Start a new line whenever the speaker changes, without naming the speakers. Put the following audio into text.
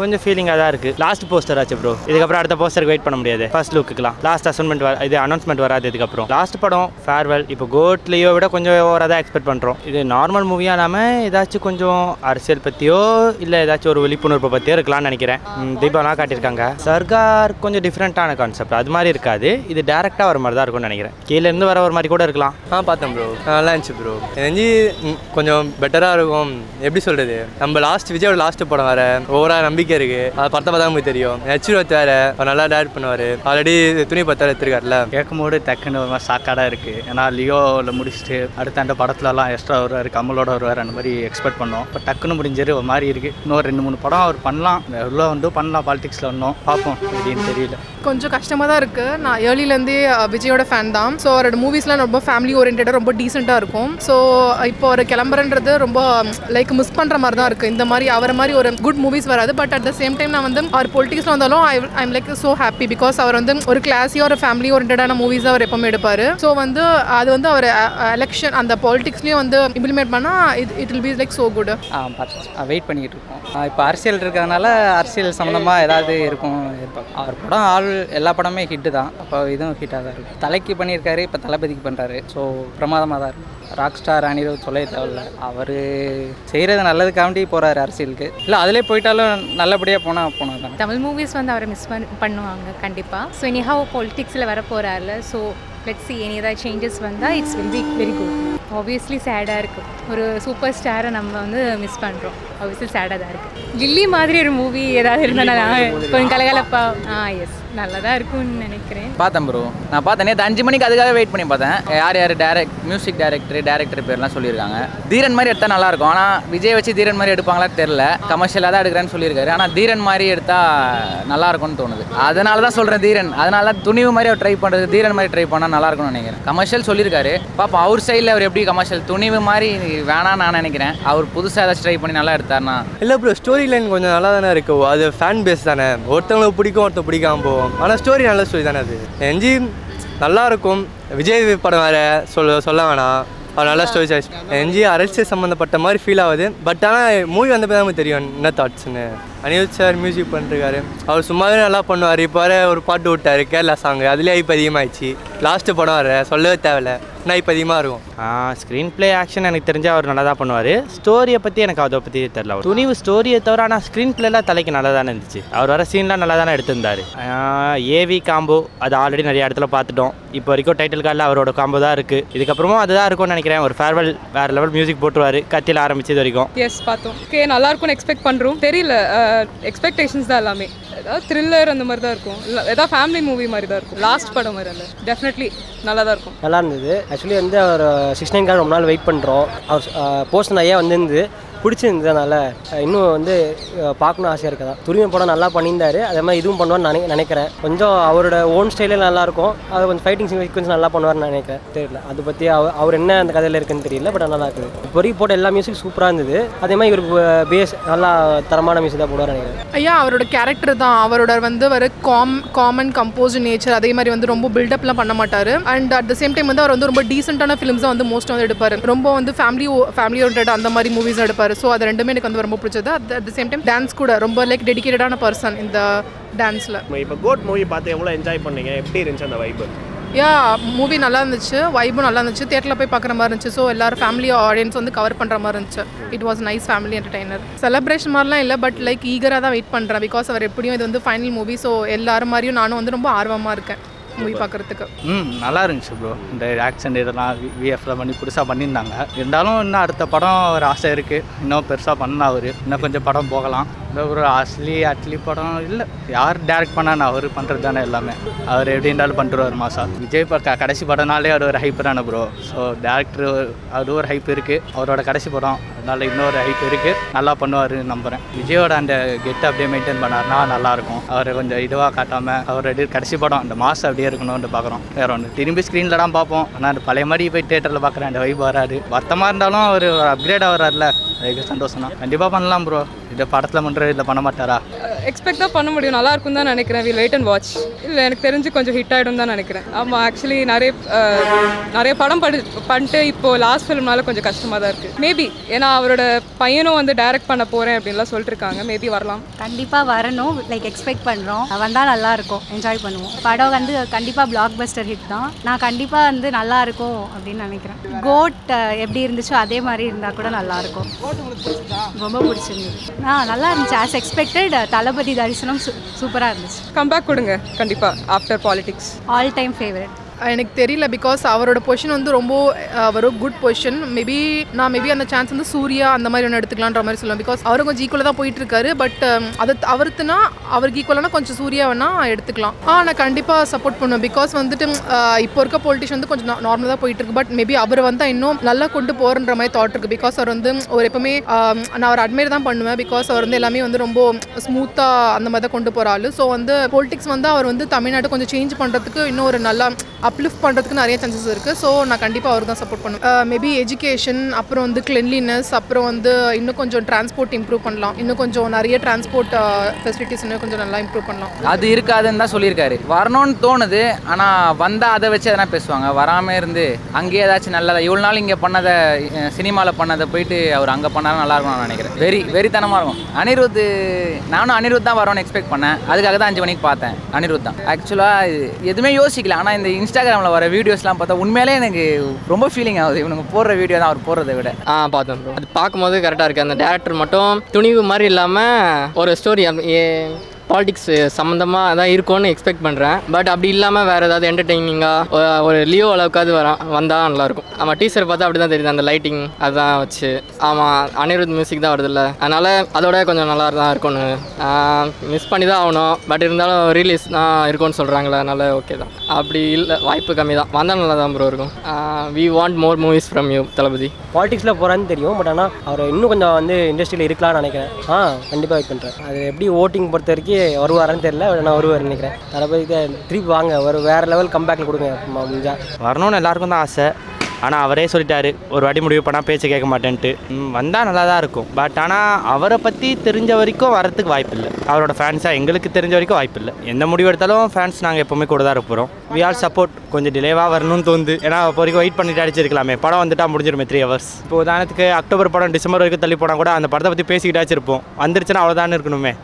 கொஞ்சம் ஃபீலிங்காக தான் இருக்குது. லாஸ்ட் போஸ்டர் ஆச்சு ப்ரோ. இதுக்கப்புறம் அடுத்த போஸ்டருக்கு வெயிட் பண்ண முடியாது. ஃபர்ஸ்ட் லுக்குலாம் லாஸ்ட் இது அனௌன்ஸ்மெண்ட் வராது. இதுக்கப்புறம் லாஸ்ட் படம் ஃபேர்வெல். இப்போ கோட்லேயோ விட கொஞ்சம் ஓவராக தான் எக்ஸ்பெக்ட் பண்ணுறோம். இது நார்மல் மூவியாக இல்லாமல் ஏதாச்சும் கொஞ்சம் அரசியல் பற்றியோ இல்லை ஏதாச்சும் ஒரு விழிப்புணர்வை பற்றியோ இருக்கலாம்னு நினைக்கிறேன். தீபாவளிலாம் காட்டியிருக்காங்க. சர்கார் கொஞ்சம் டிஃப்ரெண்ட்டான கான்செப்ட், அது மாதிரி இருக்காது. இது டேரெக்டாக வர மாதிரி தான் இருக்கும்னு நினைக்கிறேன். கீழேருந்து வர ஒரு மாதிரி கூட இருக்கலாம்.
பார்த்தேன் ப்ரோ, நல்லா இருந்துச்சு ப்ரோ. எனக்கு கொஞ்சம் பெட்டராக இருக்கும். எப்படி சொல்கிறது, நம்ம விஜயோட லாஸ்ட் படம் வேறு, ஓவராக நம்பிக்கை இருக்குது. அது படத்தை பார்த்தா நமக்கு தெரியும். நச்சுரத் வேறு அவர் நல்லா டேரக்ட் பண்ணுவார். ஆல்ரெடி துணி பத்தாறு எடுத்துருக்காருல.
கேட்கும்போது டக்குன்னு ஒரு மாதிரி சாக்காடாக இருக்குது. ஏன்னா லியோவில் முடிச்சுட்டு அடுத்த அந்த படத்துலலாம் எக்ஸ்ட்ரா வருவார், கமலோட வருவார், அந்த மாதிரி எக்ஸ்பெக்ட் பண்ணோம். இப்போ டக்குன்னு முடிஞ்சது ஒரு மாதிரி இருக்குது. இன்னும் 2-3 படம் அவர் பண்ணலாம், எவ்வளோ வந்து பண்ணலாம். பாலிடிக்ஸில் ஒன்றும் பார்ப்போம் அப்படின்னு தெரியல.
கொஞ்சம் கஷ்டமாக தான் இருக்குது. நான் ஏர்லிலேருந்தே விஜயோட ஃபேன் தான். ஸோ அவரோட மூவிஸ்லாம் ரொம்ப ஃபேமிலி ஓரியன்டாக ரொம்ப டீசெண்டாக இருக்கும். ஸோ இப்போ ஒரு கிளம்புறன்றது ரொம்ப லைக் மிஸ் பண்ணுற மாதிரி தான் இருக்குது. இந்த மாதிரி அவரை மாதிரி ஒரு குட் மூவிஸ் வராது. But at the same time நான் வந்து அவர் பொலிட்டிக்ஸில் வந்தாலும் I'm like so happy. Because அவர் வந்து ஒரு கிளாஸியாக ஒரு ஃபேமிலி ஓரியன்டான மூவிஸ் அவர் எப்பவுமே எடுப்பார். ஸோ வந்து அது வந்து அவர் எலெக்ஷன் அந்த பாலிடிக்ஸ்லேயும் வந்து இம்ப்ளிமெண்ட் பண்ணால் it will be like so good.
Wait பண்ணிக்கிட்டு இருக்கோம். இப்போ அரசியல் இருக்கிறதுனால அரசியல் சம்மந்தமாக ஏதாவது இருக்கும். அவர் படம் எல்லா படமே ஹிட்டு தான். அப்போ இதுவும் ஹிட்டாக தான் இருக்கும். தலைக்கு பண்ணியிருக்காரு, இப்போ தளபதிக்கு பண்ணுறாரு. ஸோ பிரமாதமாக தான் இருக்கும். ராக் ஸ்டார் அனிருத் சொல்ல தேவையில்ல. அவர் செய்கிறது நல்லதுக்காண்டி போகிறாரு அரசியலுக்கு. இல்லை அதிலே போயிட்டாலும் நல்லபடியாக போனால் தான்.
தமிழ் மூவிஸ் வந்து அவரை மிஸ் பண்ணுவாங்க கண்டிப்பாக. ஸோ எனிஹவ் பொலிட்டிக்ஸில் வர போகிறாருல. ஸோ லெட்ஸ் சி எனி ஏதாவது சேஞ்சஸ் வந்தால் it's will be very good. Obviously சேடாக இருக்குது. ஒரு சூப்பர் ஸ்டாரை நம்ம வந்து மிஸ் பண்ணுறோம். ஆப்வியஸ்லி சேடாக தான் இருக்குது. கில்லி மாதிரி ஒரு மூவி ஏதாவது இருந்தால் கொஞ்சம் கலகலப்பா. எஸ் நல்லா தான் இருக்கும்னு நினைக்கிறேன்.
பார்த்தேன் ப்ரோ, நான் பார்த்தேன். நேற்று 5 மணிக்கு அதுக்காக வெயிட் பண்ணி பார்த்தேன். யார் மியூசிக் டேரக்டர் பேர்லாம் சொல்லியிருக்காங்க. தீரன் மாதிரி எடுத்தால் நல்லாயிருக்கும். ஆனால் விஜய் வச்சு தீரன் மாதிரி எடுப்பாங்களா தெரில. கமர்ஷியலாக தான் எடுக்கிறேன்னு சொல்லியிருக்காரு. ஆனால் தீரன் மாதிரி எடுத்தால் நல்லாயிருக்கும்னு தோணுது. அதனால தான் சொல்கிறேன் தீரன். அதனால தான் துணிவு மாதிரி அவர் ட்ரை பண்ணுறது, தீரன் மாதிரி ட்ரை பண்ணால் நல்லாயிருக்கும்னு நினைக்கிறேன். கமர்ஷியல் சொல்லியிருக்காரு, பார்ப்போம் அவர் சைடில் அவர் எப்படி கமர்ஷியல். துணிவு மாதிரி வேணான்னு நான் நினைக்கிறேன். அவர் புதுசாக ஏதாச்சும் ட்ரை பண்ணி நல்லா எடுத்தார்னா.
இல்லை ப்ரோ, ஸ்டோரி லைன் கொஞ்சம் நல்லா தானே இருக்கும். அது ஃபேன் பேஸ் தானே, ஒருத்தவங்களுக்கு பிடிக்கும் ஒருத்தர் பிடிக்காம போகும். ஆனால் ஸ்டோரி நல்ல ஸ்டோரி தானே. அது என்ஜி நல்லாயிருக்கும். விஜய் படம் வேறு சொல்ல வேணாம். அவர் நல்ல ஸ்டோரி சாய்ஸ். என்ஜி அரசியல் சம்மந்தப்பட்ட மாதிரி ஃபீல் ஆகுது. பட் ஆனால் மூவி வந்த போய் நமக்கு தெரியும் என்ன தாட்ஸ்ன்னு. அனிருத் சார் மியூசிக் பண்ணிருக்காரு. அவர் சும்மாவே நல்லா பண்ணுவார். இப்போ வர ஒரு பாட்டு விட்டார் கேரளா சாங்கு, அதுலேயே இப்போ அதிகமாகிடுச்சு. லாஸ்ட்டு படம் வர சொல்லவே தேவையில்லை, ஆனால் இப்போ அதிகமாக இருக்கும்.
ஸ்க்ரீன் பிளே ஆக்ஷன் எனக்கு தெரிஞ்சு அவர் நல்லா தான் பண்ணுவார். ஸ்டோரியை பற்றி எனக்கு அதை பற்றி தெரில. துணிவு ஸ்டோரியை தவிர ஆனால் ஸ்க்ரீன் பிளேலாம் தலைக்கு நல்லா தானே இருந்துச்சு. அவர் வர சீன்லாம் நல்லா தானே எடுத்திருந்தார். ஏவி காம்போ அது ஆல்ரெடி நிறைய இடத்துல பார்த்துட்டோம். இப்போ வரைக்கும் டைட்டில் கார்டில் அவரோட காம்போ தான் இருக்குது. இதுக்கப்புறமும் அதுதான் இருக்கும்னு நினைக்கிறேன். ஒரு ஃபேர்வெல் வேறு லெவல் மியூசிக் போட்டுருவார் கத்தியில் ஆரம்பிச்சது வரைக்கும்.
எஸ் பார்த்தோம். நல்லா இருக்கும்னு எக்ஸ்பெக்ட் பண்ணுறோம். தெரியல, எக்ஸ்பெக்டேஷன்ஸ் தான் எல்லாமே. ஏதாவது த்ரில்லர் அந்த மாதிரி தான் இருக்கும். இல்லை ஏதாவது ஃபேமிலி மூவி மாதிரி தான் இருக்கும். லாஸ்ட் படம் மாதிரி இல்லை, டெஃபினெட்லி நல்லா தான் இருக்கும்.
நல்லா இருந்தது. ஆக்சுவலி வந்து அவர் 69 ரொம்ப நாள் வெயிட் பண்ணுறோம். அவர் போஸ்ட் நிறையா வந்துருந்து பிடிச்சிருந்ததுனால இன்னும் வந்து பார்க்கணும் ஆசையாக இருக்கதா. துரிமை படம் நல்லா பண்ணியிருந்தாரு. அதே மாதிரி இதுவும் பண்ணுவார்னு நினைக்கிறேன். கொஞ்சம் அவரோட ஓன் ஸ்டைலே நல்லாயிருக்கும். அது கொஞ்சம் ஃபைட்டிங் சீக்வன்ஸ் நல்லா பண்ணுவார்னு நினைக்கிறேன். தெரியல அதை பற்றி அவர் என்ன அந்த கதையில் இருக்குன்னு தெரியல. பட் நல்லா இருக்குது. இப்போ வரைக்கும் போட்ட எல்லா மியூசிக் சூப்பராக இருந்தது. அதே மாதிரி இவருக்கு பேஸ் நல்லா தரமான மியூசிக் தான் போடுவார் நினைக்கிறேன்.
ஐயா அவரோட கேரக்டர் தான். அவரோட வந்து வர காமன் கம்போஸ் நேச்சர். அதே மாதிரி வந்து ரொம்ப பில்டப்லாம் பண்ண மாட்டார். And at the same time வந்து அவர் வந்து ரொம்ப டீசென்டான ஃபிலிம்ஸ் தான் வந்து மோஸ்ட்டாக வந்து எடுப்பார். ரொம்ப வந்து ஃபேமிலி ஓரியன்டட் அந்த மாதிரி மூவிஸ் எடுப்பார். ஸோ அது ரெண்டுமே எனக்கு வந்து ரொம்ப பிடிச்சது. At the same time dance கூட ரொம்ப லைக் டெடிகேட்டடான பர்சன் இந்த டான்ஸில்.
இப்போ கோட் மூவி பார்த்து எவ்வளோ என்ஜாய் பண்ணீங்க? எப்படி இருந்துச்சு அந்த வைப்பு?
மூவி நல்லா இருந்துச்சு, வைபும் நல்லா இருந்துச்சு. தியேட்டரில் போய் பார்க்குற மாதிரி இருந்துச்சு. ஸோ எல்லாரும் ஃபேமிலி ஆடியன்ஸ் வந்து கவர் பண்ணுற மாதிரி இருந்துச்சு. It was nice family entertainer. Celebration மாதிரிலாம் இல்லை, பட் லைக் ஈகராக தான் வெயிட் பண்ணுறேன். பிகாஸ் அவர் எப்படியும் இது வந்து ஃபைனல் மூவி. ஸோ எல்லாரும் மாதிரியும் நானும் வந்து ரொம்ப ஆர்வமாக இருக்கேன் மூவி பார்க்குறதுக்கு.
நல்லா இருந்துச்சு ப்ரோ. இந்த ஆக்ஷன் இதெல்லாம் விஎஃப்லாம் பண்ணி புதுசாக பண்ணியிருந்தாங்க. இருந்தாலும் இன்னும் அடுத்த படம் ஒரு ஆசை இருக்குது. இன்னும் பெருசாக பண்ணலாம். அவர் இன்னும் கொஞ்சம் படம் போகலாம். இந்த ஒரு அட்லி படம் இல்லை, யார் டேரக்ட் பண்ணான்னு அவர் பண்ணுறது தானே எல்லாமே. அவர் எப்படி இருந்தாலும் பண்ணிட்டுருவார் மாசா. விஜய் கடைசி படம்னாலே அவர் ஒரு ஹைப் தானே ப்ரோ. ஸோ டேரக்டர் அது ஒரு ஹைப் இருக்குது. அவரோட கடைசி படம், அதனால் இன்னொரு ஹைப் இருக்குது. நல்லா பண்ணுவார்னு நம்புகிறேன். விஜயோட அந்த கெட் அப்படியே மெயின்டைன் பண்ணார்னா நல்லாயிருக்கும். அவர் கொஞ்சம் இதுவாக காட்டாமல் அவர் கடைசி படம் அந்த மாதம் அப்படியே இருக்கணும்னு பார்க்குறோம். வேற ஒன்று திரும்பி ஸ்க்ரீனில் தான் பார்ப்போம். ஆனால் அந்த பழைய மாதிரி போய் தேட்டரில் பார்க்குறேன் அந்த வைப் வராது. வருத்தமாக இருந்தாலும் அவர் அப்கிரேட் ஆகிறார்ல, அதுக்கு சந்தோஷம் தான். கண்டிப்பாக பண்ணலாம் ப்ரோ. இதை படத்தில் பண்ணுற இதில் பண்ண மாட்டாரா?
எக்ஸ்பெக்ட் தான் பண்ண முடியும், நல்லா இருக்கும் தான் நினைக்கிறேன். Will wait and watch. இல்லை எனக்கு தெரிஞ்சு கொஞ்சம் ஹிட் ஆகிடும் தான் நினைக்கிறேன். ஆமாம், ஆக்சுவலி நிறைய படம் பண்ணிட்டு இப்போது லாஸ்ட் ஃபிலிம்னால கொஞ்சம் கஷ்டமாக தான் இருக்குது. மேபி ஏன்னா அவரோட பையனும் வந்து டைரக்ட் பண்ண போகிறேன் அப்படின்லாம் சொல்லிட்டு இருக்காங்க. மேபி வரலாம்.
கண்டிப்பாக வரணும், லைக் எக்ஸ்பெக்ட் பண்ணுறோம். வந்தால் நல்லாயிருக்கும், என்ஜாய் பண்ணுவோம். படம் வந்து கண்டிப்பாக பிளாக் பஸ்டர் ஹிட் தான். நான் கண்டிப்பாக வந்து நல்லா இருக்கும் அப்படின்னு நினைக்கிறேன். கோட் எப்படி இருந்துச்சோ அதே மாதிரி இருந்தால் கூட நல்லாயிருக்கும். ரொம்ப பிடிச்சிருந்தது. நல்லா இருந்துச்சு. ஆஸ் எக்ஸ்பெக்டட் தளபதி தரிசனம் சூப்பராக இருந்துச்சு.
கம்பேக் கொடுங்க கண்டிப்பாக after politics.
All time favourite.
எனக்கு தெரியல, பிகாஸ் அவரோட பொசிஷன் வந்து ரொம்ப ஒரு குட் பொசிஷன். மேபி அந்த சான்ஸ் வந்து சூர்யா அந்த மாதிரி ஒன்று எடுத்துக்கலான்ற மாதிரி சொல்லுவேன். பிகாஸ் அவரும் கொஞ்சம் ஈக்குவலாக தான் போயிட்டு இருக்காரு. பட் அதை அவருத்துனா அவருக்கு ஈக்குவலானா கொஞ்சம் சூர்யா வேணா எடுத்துக்கலாம். நான் கண்டிப்பாக சப்போர்ட் பண்ணுவேன். பிகாஸ் வந்துட்டு இப்போ இருக்க பொலிட்டிஷன் வந்து கொஞ்சம் நார்மலாக தான் போயிட்டு இருக்கு. பட் மேபி அவர் வந்து இன்னும் நல்லா கொண்டு போகிறன்ற மாதிரி தாட் இருக்கு. பிகாஸ் அவர் வந்து ஒரு எப்பவுமே நான் அவர் அட்மையர் தான் பண்ணுவேன். பிகாஸ் அவர் வந்து எல்லாமே வந்து ரொம்ப ஸ்மூத்தாக அந்த மாதிரி தான் கொண்டு போகிற ஆள். ஸோ வந்து பொலிட்டிக்ஸ் வந்து அவர் வந்து தமிழ்நாட்டை கொஞ்சம் சேஞ்ச் பண்ணுறதுக்கு இன்னும் ஒரு நல்லா அப்லிஃப்ட் பண்ணுறதுக்கு நிறைய சான்சஸ் இருக்குது. ஸோ நான் கண்டிப்பாக அவருக்கு தான் சப்போர்ட் பண்ணுவேன். மேபி எஜுகேஷன், அப்புறம் வந்து கிளென்லினஸ், அப்புறம் வந்து இன்னும் கொஞ்சம் டிரான்ஸ்போர்ட் இம்ப்ரூவ் பண்ணலாம். இன்னும் கொஞ்சம் நிறைய டிரான்ஸ்போர்ட் ஃபெசிலிட்டிஸ் இன்னும் கொஞ்சம் நல்லா இம்ப்ரூவ் பண்ணலாம்.
அது இருக்காதுன்னு தான் சொல்லியிருக்காரு. வரணும்னு தோணுது, ஆனால் வந்தால் அதை வச்சு எதனா பேசுவாங்க. வராமல் இருந்து அங்கேயே ஏதாச்சும் நல்லதாக இவ்வளோ நாள் இங்கே பண்ணதை சினிமாவில் பண்ணதை போயிட்டு அவர் அங்கே பண்ணாலும் நல்லாயிருக்கும் நான் நினைக்கிறேன். வெறித்தனமாக இருக்கும். நானும் அனிருத் தான் வரணும்னு எக்ஸ்பெக்ட் பண்ணேன். அதுக்காக தான் 5 மணிக்கு பார்த்தேன். அனிருத் தான். ஆக்சுவலாக எதுவுமே யோசிக்கல. ஆனால் இந்த இன்ஸ்டாகிராமில் வர வீடியோஸ்லாம் பார்த்தா உண்மையிலே எனக்கு ரொம்ப ஃபீலிங் ஆகுது. இவனுங்க போடுற வீடியோ தான் அவர் போடுறதை விட.
பார்த்தேன் ப்ரோ. அது பார்க்கும்போது கரெக்டாக இருக்குது. அந்த டேரக்டர் மட்டும் துணிவு மாதிரி இல்லாமல் ஒரு ஸ்டோரி பாலிடிக்ஸ் சம்மந்தமாக தான் இருக்கும்னு எக்ஸ்பெக்ட் பண்ணுறேன். பட் அப்படி இல்லாமல் வேறு ஏதாவது என்டர்டெய்னிங்காக ஒரு லியோ அளவுக்காவது வந்தால் நல்லாயிருக்கும். ஆமாம், டீசர் பார்த்தா அப்படி தான் தெரியுது. அந்த லைட்டிங் அதுதான் வச்சு. ஆமாம், அனிருத் மியூசிக் தான் வருது இல்லை, அதனால் அதோட கொஞ்சம் நல்லா தான் இருக்கும்னு மிஸ் பண்ணி தான் ஆகணும். பட் இருந்தாலும் ரிலீஸ் தான் இருக்கும்னு சொல்கிறாங்களே, அதனால் ஓகே தான். அப்படி இல்லை, வாய்ப்பு கம்மி தான். வந்தால் நல்லா தான் ப்ரோ இருக்கும். We want more movies from you Thalapathy.
பாலிடிக்ஸில் போகிறான்னு தெரியும். பட் ஆனால் அவர் இன்னும் கொஞ்சம் வந்து இண்டஸ்ட்ரியில் இருக்கலாம்னு நினைக்கிறேன். கண்டிப்பாக வெயிட் பண்ணுறேன். அது எப்படி ஓட்டிங் பொறுத்த வரைக்கும் வருவாரான்னு தெரியல. நான் வருவார் நினைக்கிறேன். தளபதி திருப்பி வாங்க, ஒரு வேறு லெவல் கம்பேக்கில் கொடுங்க முடிஞ்சா.
வரணும்னு எல்லாருக்கும் தான் ஆசை. ஆனால் அவரே சொல்லிட்டாரு, ஒரு வாட்டி முடிவு பண்ணால் பேச்சை கேட்க மாட்டேன்ட்டு. வந்தால் நல்லா தான் இருக்கும். பட் ஆனால் அவரை பற்றி தெரிஞ்ச வரைக்கும் வரத்துக்கு வாய்ப்பு இல்லை. அவரோட ஃபேன்ஸாக எங்களுக்கு தெரிஞ்ச வரைக்கும் வாய்ப்பு இல்லை. எந்த முடிவு எடுத்தாலும் ஃபேன்ஸ் நாங்கள் எப்போவுமே கூட தான் இருப்போம். We all support. கொஞ்சம் டிலேவாக வரணும்னு தோணுது. ஏன்னா இப்போ வரைக்கும் வெயிட் பண்ணிட்டு அடிச்சிருக்கலாமே. படம் வந்துட்டால் முடிஞ்சிருமே 3 hours. இப்போ உதாரணத்துக்கு அக்டோபர் படம் டிசம்பர் வரைக்கும் தள்ளி போனால் கூட அந்த படத்தை பற்றி பேசிக்கிட்டாச்சு இருப்போம். வந்துருச்சுன்னா அவ்வளோதான் இருக்கணுமே.